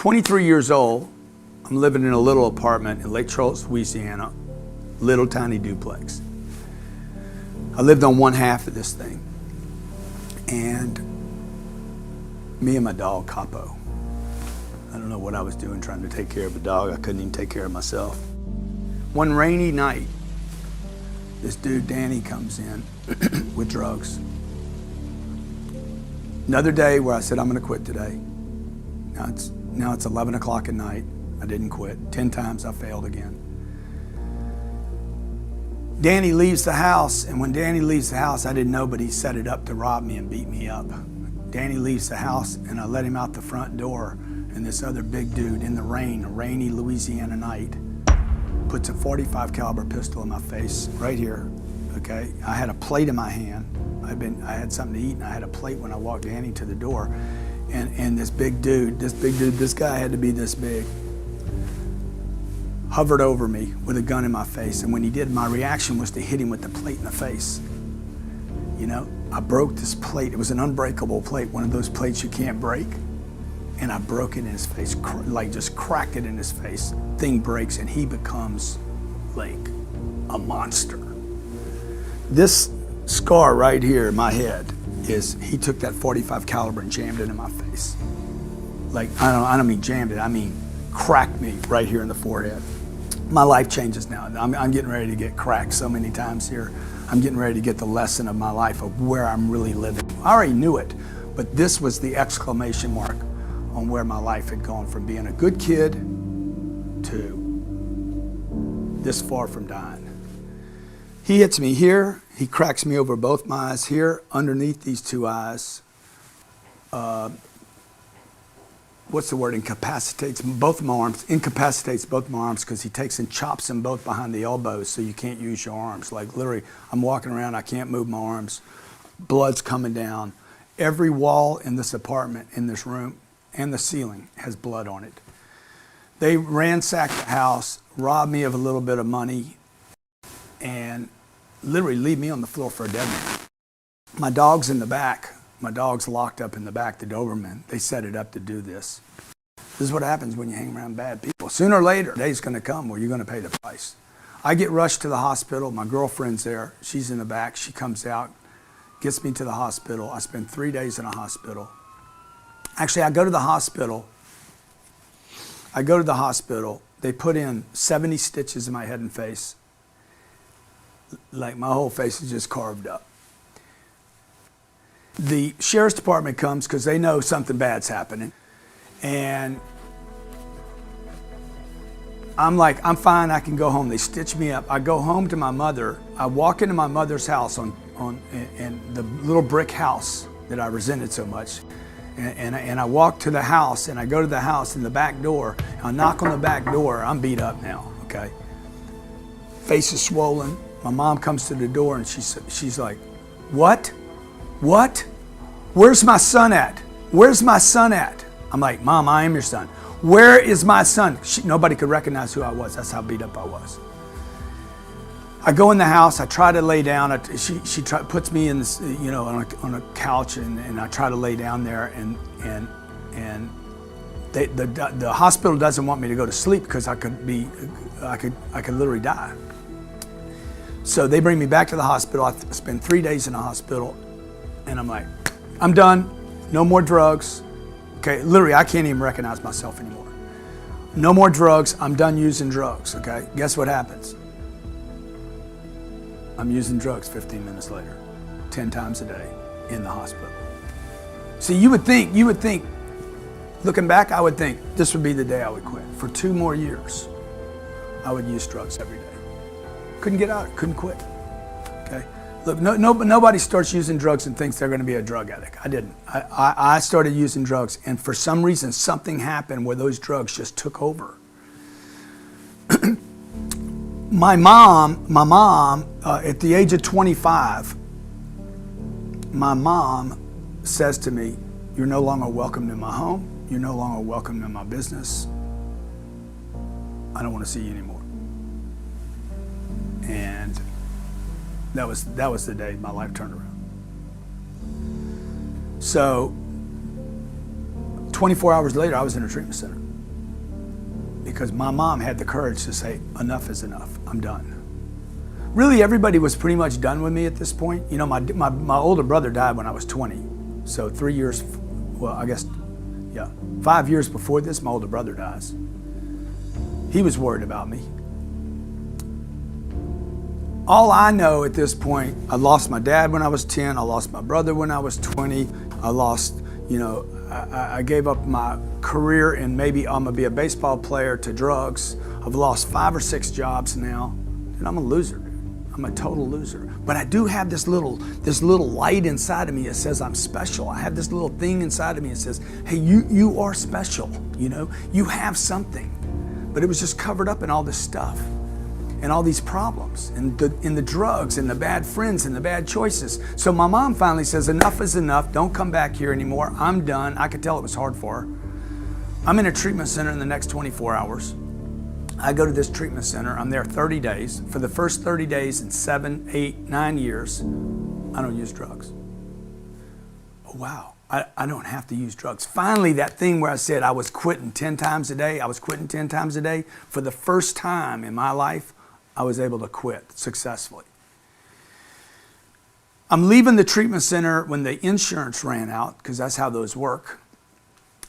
23 years old. I'm living in a little apartment in Lake Charles, Louisiana, little tiny duplex. I lived on one half of this thing, and me and my dog, Capo. I don't know what I was doing trying to take care of a dog. I couldn't even take care of myself. One rainy night, this dude, Danny, comes in with drugs. Another day where I said, I'm gonna quit today. Now it's 11 o'clock at night. I didn't quit. 10 times I failed again. Danny leaves the house, and when Danny leaves the house, I didn't know, but he set it up to rob me and beat me up. Danny leaves the house, and I let him out the front door, and this other big dude in the rain, a rainy Louisiana night, puts a .45 caliber pistol in my face right here, okay? I had a plate in my hand. I had something to eat, and I had a plate when I walked Danny to the door, and this guy had to be this big, hovered over me with a gun in my face, and when he did, my reaction was to hit him with the plate in the face. You know, I broke this plate. It was an unbreakable plate, one of those plates you can't break. And I broke it in his face, like just cracked it in his face. Thing breaks and he becomes like a monster. This scar right here in my head is, he took that .45 caliber and jammed it in my face. Like, I don't mean jammed it, I mean cracked me right here in the forehead. My life changes now. I'm getting ready to get cracked so many times here. I'm getting ready to get the lesson of my life of where I'm really living. I already knew it, but this was the exclamation mark on where my life had gone from being a good kid to this far from dying. He hits me here. He cracks me over both my eyes here, underneath these two eyes. What's the word? Incapacitates both my arms. Incapacitates both my arms because he takes and chops them both behind the elbows so you can't use your arms. Like literally, I'm walking around, I can't move my arms. Blood's coming down. Every wall in this apartment, in this room, and the ceiling has blood on it. They ransacked the house, robbed me of a little bit of money, and literally leave me on the floor for a dead man. My dog's in the back. My dog's locked up in the back, the Doberman. They set it up to do this. This is what happens when you hang around bad people. Sooner or later, the day's gonna come where you're gonna pay the price. I get rushed to the hospital. My girlfriend's there. She's in the back. She comes out, gets me to the hospital. I spend 3 days in a hospital. Actually, I go to the hospital. They put in 70 stitches in my head and face. Like my whole face is just carved up. The sheriff's department comes because they know something bad's happening. And I'm like, I'm fine, I can go home. They stitch me up. I go home to my mother. I walk into my mother's house in the little brick house that I resented so much. And I walk to the house, and I go to the house in the back door. I knock on the back door. I'm beat up now, okay? Face is swollen. My mom comes to the door, and she's like, what? What? Where's my son at? Where's my son at? I'm like, Mom, I am your son. Where is my son? Nobody could recognize who I was. That's how beat up I was. I go in the house. I try to lay down. She puts me in this, you know, on a couch, and I try to lay down there. And the hospital doesn't want me to go to sleep because I could literally die. So they bring me back to the hospital. I spend 3 days in the hospital, and I'm like, I'm done. No more drugs. Okay, literally, I can't even recognize myself anymore. No more drugs. I'm done using drugs. Okay, guess what happens? I'm using drugs 15 minutes later, 10 times a day in the hospital. See, you would think, looking back, I would think this would be the day I would quit. For 2 more years, I would use drugs every day. Couldn't get out, couldn't quit, okay? Look, nobody starts using drugs and thinks they're gonna be a drug addict. I didn't. I started using drugs, and for some reason, something happened where those drugs just took over. My mom, at the age of 25, my mom says to me, you're no longer welcome in my home. You're no longer welcome in my business. I don't want to see you anymore. And that was the day my life turned around. So 24 hours later, I was in a treatment center. because my mom had the courage to say, enough is enough, I'm done. Really, everybody was pretty much done with me at this point. You know, my older brother died when I was 20. So 3 years, well, I guess, yeah, 5 years before this, my older brother dies. He was worried about me. All I know at this point, I lost my dad when I was 10, I lost my brother when I was 20, I lost, you know, I gave up my career and maybe I'm gonna be a baseball player to drugs. I've lost 5 or 6 jobs now, and I'm a loser. I'm a total loser. But I do have this little light inside of me that says I'm special. I have this little thing inside of me that says, hey, you are special, you know? You have something. But it was just covered up in all this stuff and all these problems and in the drugs and the bad friends and the bad choices. So my mom finally says, enough is enough. Don't come back here anymore. I'm done. I could tell it was hard for her. I'm in a treatment center in the next 24 hours. I go to this treatment center. I'm there 30 days. For the first 30 days in 7, 8, 9 years, I don't use drugs. Oh, wow. I don't have to use drugs. Finally, that thing where I said I was quitting 10 times a day, I was quitting 10 times a day. For the first time in my life, I was able to quit successfully. I'm leaving the treatment center when the insurance ran out, because that's how those work.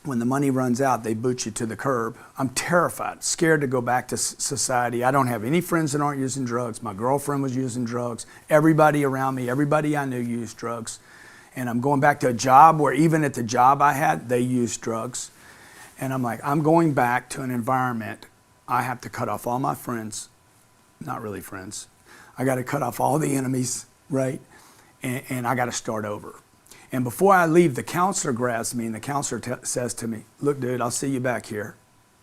When the money runs out, they boot you to the curb. I'm terrified, scared to go back to society. I don't have any friends that aren't using drugs. My girlfriend was using drugs. Everybody around me, everybody I knew used drugs. And I'm going back to a job where even at the job I had, they used drugs. And I'm like, I'm going back to an environment. I have to cut off all my friends, not really friends. I got to cut off all the enemies, right? And I got to start over. And before I leave, the counselor grabs me and the counselor says to me, look, dude, I'll see you back here.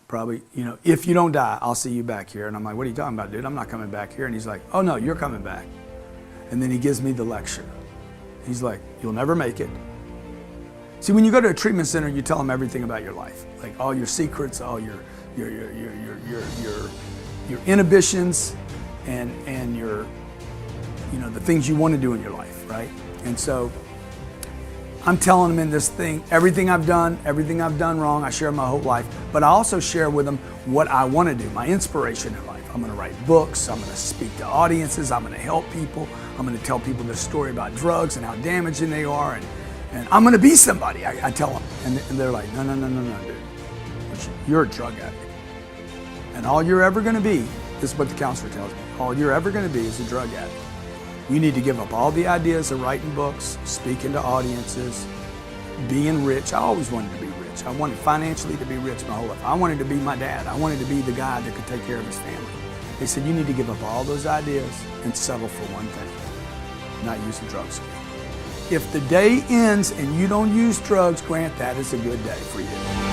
Probably, you know, if you don't die, I'll see you back here. And I'm like, what are you talking about, dude? I'm not coming back here. And he's like, oh no, you're coming back. And then he gives me the lecture. He's like, you'll never make it. See, when you go to a treatment center, you tell them everything about your life, like all your secrets, all your inhibitions, and your, you know, the things you want to do in your life, right? And so I'm telling them in this thing, everything I've done wrong, I share my whole life, but I also share with them what I want to do, my inspiration in life. I'm going to write books, I'm going to speak to audiences, I'm going to help people, I'm going to tell people this story about drugs and how damaging they are, and I'm going to be somebody, I tell them. And they're like, no, dude, you're a drug addict. And all you're ever going to be, this is what the counselor tells me, all you're ever going to be is a drug addict. You need to give up all the ideas of writing books, speaking to audiences, being rich. I always wanted to be rich. I wanted financially to be rich my whole life. I wanted to be my dad. I wanted to be the guy that could take care of his family. They said, you need to give up all those ideas and settle for one thing, not using drugs. If the day ends and you don't use drugs, Grant, that is a good day for you.